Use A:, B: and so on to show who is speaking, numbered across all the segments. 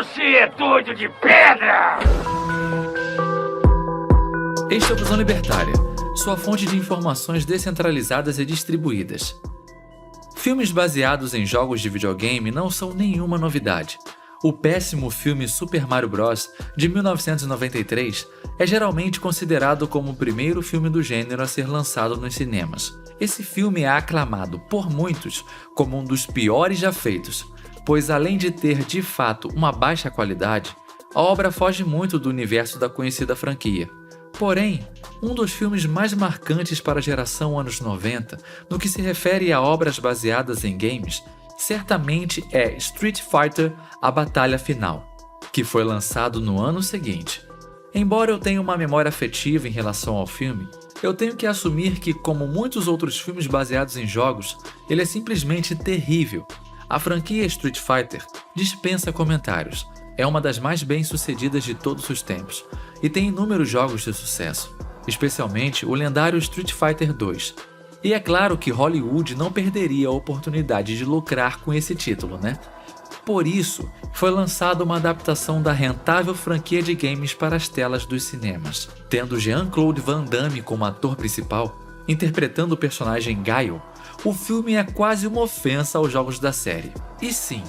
A: Você é doido de pedra!
B: Este é o Visão Libertária, sua fonte de informações descentralizadas e distribuídas. Filmes baseados em jogos de videogame não são nenhuma novidade. O péssimo filme Super Mario Bros. De 1993 é geralmente considerado como o primeiro filme do gênero a ser lançado nos cinemas. Esse filme é aclamado por muitos como um dos piores já feitos, pois além de ter de fato uma baixa qualidade, a obra foge muito do universo da conhecida franquia. Porém, um dos filmes mais marcantes para a geração anos 90, no que se refere a obras baseadas em games, certamente é Street Fighter: A Batalha Final, que foi lançado no ano seguinte. Embora eu tenha uma memória afetiva em relação ao filme, eu tenho que assumir que, como muitos outros filmes baseados em jogos, ele é simplesmente terrível. A franquia Street Fighter dispensa comentários, é uma das mais bem-sucedidas de todos os tempos e tem inúmeros jogos de sucesso, especialmente o lendário Street Fighter 2. E é claro que Hollywood não perderia a oportunidade de lucrar com esse título, né? Por isso, foi lançada uma adaptação da rentável franquia de games para as telas dos cinemas, tendo Jean-Claude Van Damme como ator principal, interpretando o personagem Guile. O filme é quase uma ofensa aos jogos da série. E sim,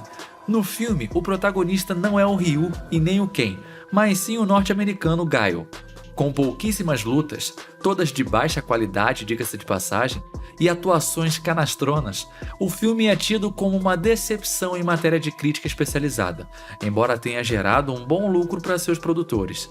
B: no filme o protagonista não é o Ryu e nem o Ken, mas sim o norte-americano Guile. Com pouquíssimas lutas, todas de baixa qualidade, diga-se de passagem, e atuações canastronas, o filme é tido como uma decepção em matéria de crítica especializada, embora tenha gerado um bom lucro para seus produtores.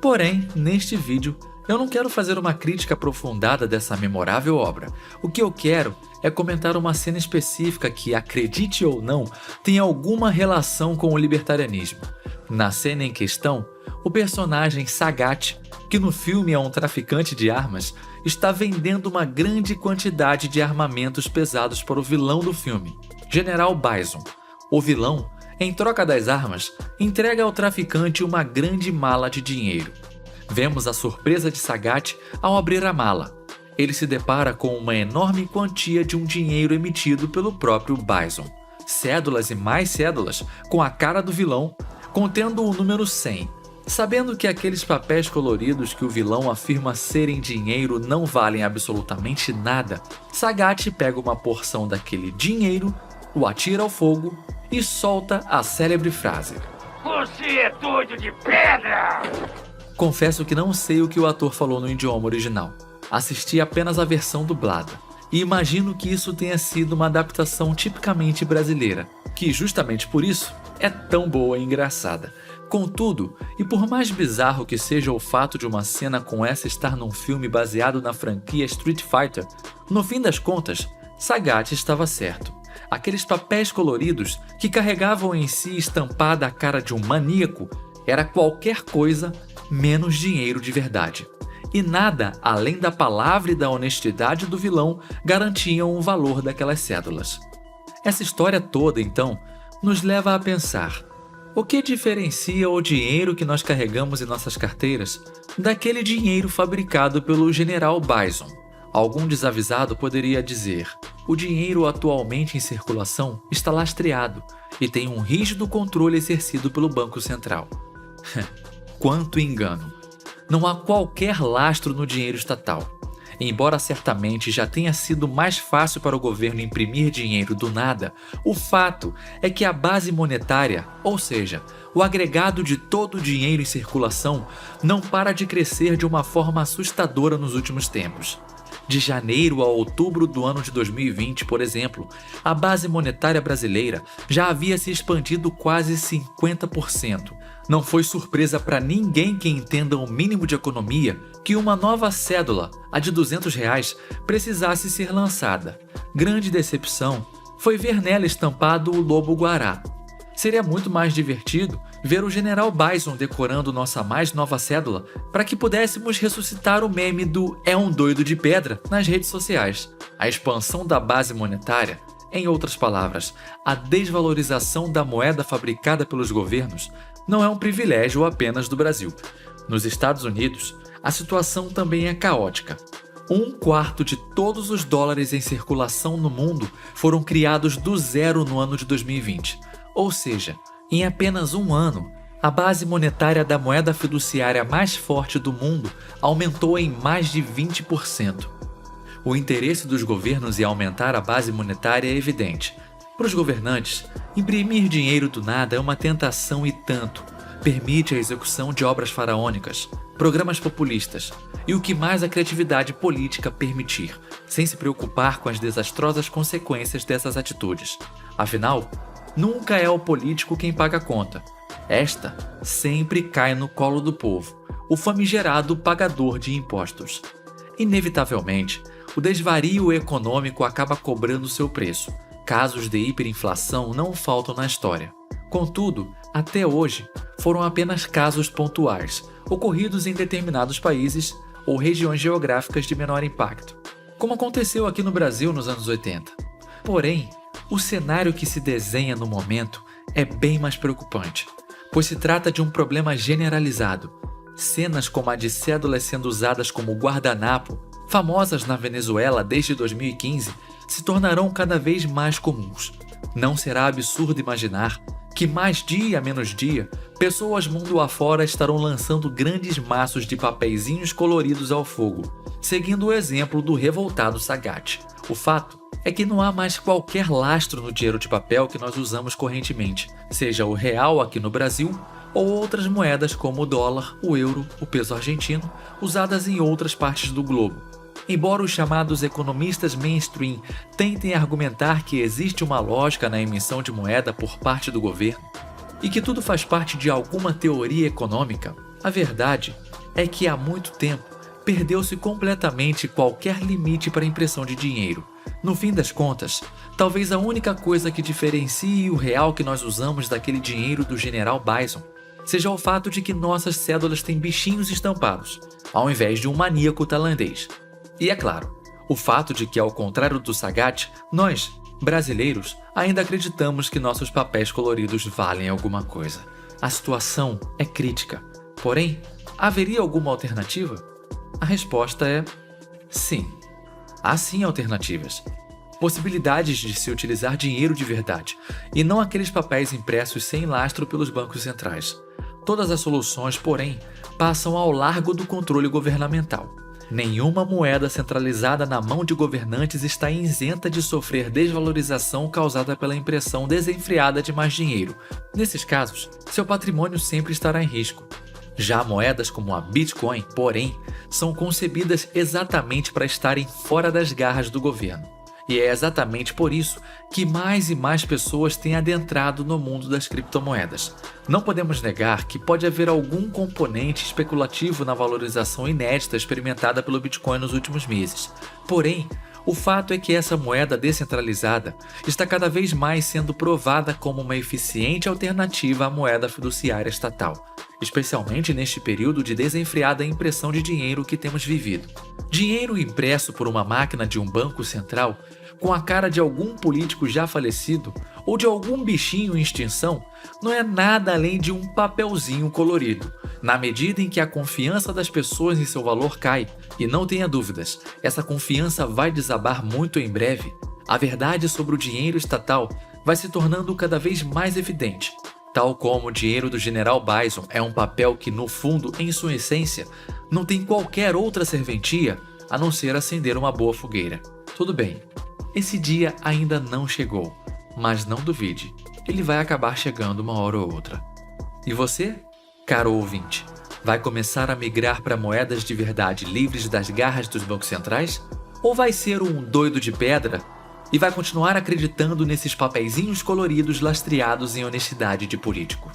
B: Porém, neste vídeo, eu não quero fazer uma crítica aprofundada dessa memorável obra. O que eu quero é comentar uma cena específica que, acredite ou não, tem alguma relação com o libertarianismo. Na cena em questão, o personagem Sagat, que no filme é um traficante de armas, está vendendo uma grande quantidade de armamentos pesados para o vilão do filme, General Bison. O vilão, em troca das armas, entrega ao traficante uma grande mala de dinheiro. Vemos a surpresa de Sagat ao abrir a mala. Ele se depara com uma enorme quantia de um dinheiro emitido pelo próprio Bison. Cédulas e mais cédulas com a cara do vilão, contendo o número 100. Sabendo que aqueles papéis coloridos que o vilão afirma serem dinheiro não valem absolutamente nada, Sagat pega uma porção daquele dinheiro, o atira ao fogo e solta a célebre frase:
A: Você é doido de pedra!
B: Confesso que não sei o que o ator falou no idioma original. Assisti apenas a versão dublada. E imagino que isso tenha sido uma adaptação tipicamente brasileira, que justamente por isso é tão boa e engraçada. Contudo, e por mais bizarro que seja o fato de uma cena com essa estar num filme baseado na franquia Street Fighter, no fim das contas, Sagat estava certo. Aqueles papéis coloridos que carregavam em si estampada a cara de um maníaco era qualquer coisa menos dinheiro de verdade. E nada além da palavra e da honestidade do vilão garantiam o valor daquelas cédulas. Essa história toda, então, nos leva a pensar: o que diferencia o dinheiro que nós carregamos em nossas carteiras daquele dinheiro fabricado pelo General Bison? Algum desavisado poderia dizer: o dinheiro atualmente em circulação está lastreado e tem um rígido controle exercido pelo Banco Central. Quanto engano! Não há qualquer lastro no dinheiro estatal. Embora certamente já tenha sido mais fácil para o governo imprimir dinheiro do nada, o fato é que a base monetária, ou seja, o agregado de todo o dinheiro em circulação, não para de crescer de uma forma assustadora nos últimos tempos. De janeiro a outubro do ano de 2020, por exemplo, a base monetária brasileira já havia se expandido quase 50%. Não foi surpresa para ninguém que entenda o mínimo de economia que uma nova cédula, a de R$200, precisasse ser lançada. Grande decepção foi ver nela estampado o lobo-guará. Seria muito mais divertido ver o General Bison decorando nossa mais nova cédula para que pudéssemos ressuscitar o meme do "é um doido de pedra" nas redes sociais. A expansão da base monetária, em outras palavras, a desvalorização da moeda fabricada pelos governos, não é um privilégio apenas do Brasil. Nos Estados Unidos, a situação também é caótica. 1/4 de todos os dólares em circulação no mundo foram criados do zero no ano de 2020. Ou seja, Em apenas um ano, a base monetária da moeda fiduciária mais forte do mundo aumentou em mais de 20%. O interesse dos governos em aumentar a base monetária é evidente. Para os governantes, imprimir dinheiro do nada é uma tentação e tanto. Permite a execução de obras faraônicas, programas populistas e o que mais a criatividade política permitir, sem se preocupar com as desastrosas consequências dessas atitudes. Afinal, nunca é o político quem paga a conta. Esta sempre cai no colo do povo, o famigerado pagador de impostos. Inevitavelmente, o desvario econômico acaba cobrando seu preço. Casos de hiperinflação não faltam na história. Contudo, até hoje, foram apenas casos pontuais, ocorridos em determinados países ou regiões geográficas de menor impacto, como aconteceu aqui no Brasil nos anos 80. Porém, o cenário que se desenha no momento é bem mais preocupante, pois se trata de um problema generalizado. Cenas como a de cédulas sendo usadas como guardanapo, famosas na Venezuela desde 2015, se tornarão cada vez mais comuns. Não será absurdo imaginar que mais dia menos dia, pessoas mundo afora estarão lançando grandes maços de papeizinhos coloridos ao fogo, seguindo o exemplo do revoltado Sagat. O fato é que não há mais qualquer lastro no dinheiro de papel que nós usamos correntemente, seja o real aqui no Brasil ou outras moedas como o dólar, o euro, o peso argentino, usadas em outras partes do globo. Embora os chamados economistas mainstream tentem argumentar que existe uma lógica na emissão de moeda por parte do governo e que tudo faz parte de alguma teoria econômica, a verdade é que há muito tempo perdeu-se completamente qualquer limite para a impressão de dinheiro. No fim das contas, talvez a única coisa que diferencie o real que nós usamos daquele dinheiro do General Bison seja o fato de que nossas cédulas têm bichinhos estampados, ao invés de um maníaco tailandês. E é claro, o fato de que, ao contrário do Sagat, nós, brasileiros, ainda acreditamos que nossos papéis coloridos valem alguma coisa. A situação é crítica. Porém, haveria alguma alternativa? A resposta é sim. Há sim alternativas. Possibilidades de se utilizar dinheiro de verdade, e não aqueles papéis impressos sem lastro pelos bancos centrais. Todas as soluções, porém, passam ao largo do controle governamental. Nenhuma moeda centralizada na mão de governantes está isenta de sofrer desvalorização causada pela impressão desenfreada de mais dinheiro. Nesses casos, seu patrimônio sempre estará em risco. Já moedas como a Bitcoin, porém, são concebidas exatamente para estarem fora das garras do governo. E é exatamente por isso que mais e mais pessoas têm adentrado no mundo das criptomoedas. Não podemos negar que pode haver algum componente especulativo na valorização inédita experimentada pelo Bitcoin nos últimos meses. Porém, o fato é que essa moeda descentralizada está cada vez mais sendo provada como uma eficiente alternativa à moeda fiduciária estatal, especialmente neste período de desenfreada impressão de dinheiro que temos vivido. Dinheiro impresso por uma máquina de um banco central, com a cara de algum político já falecido ou de algum bichinho em extinção, não é nada além de um papelzinho colorido. Na medida em que a confiança das pessoas em seu valor cai, e não tenha dúvidas, essa confiança vai desabar muito em breve, a verdade sobre o dinheiro estatal vai se tornando cada vez mais evidente. Tal como o dinheiro do General Bison é um papel que, no fundo, em sua essência, não tem qualquer outra serventia a não ser acender uma boa fogueira. Tudo bem, esse dia ainda não chegou, mas não duvide, ele vai acabar chegando uma hora ou outra. E você, caro ouvinte, vai começar a migrar para moedas de verdade livres das garras dos bancos centrais? Ou vai ser um doido de pedra e vai continuar acreditando nesses papeizinhos coloridos lastreados em honestidade de político?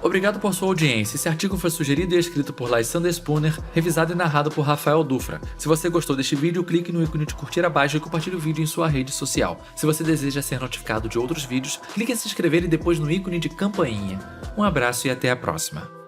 B: Obrigado por sua audiência. Esse artigo foi sugerido e escrito por Lysander Spooner, revisado e narrado por Rafael Dufra. Se você gostou deste vídeo, clique no ícone de curtir abaixo e compartilhe o vídeo em sua rede social. Se você deseja ser notificado de outros vídeos, clique em se inscrever e depois no ícone de campainha. Um abraço e até a próxima.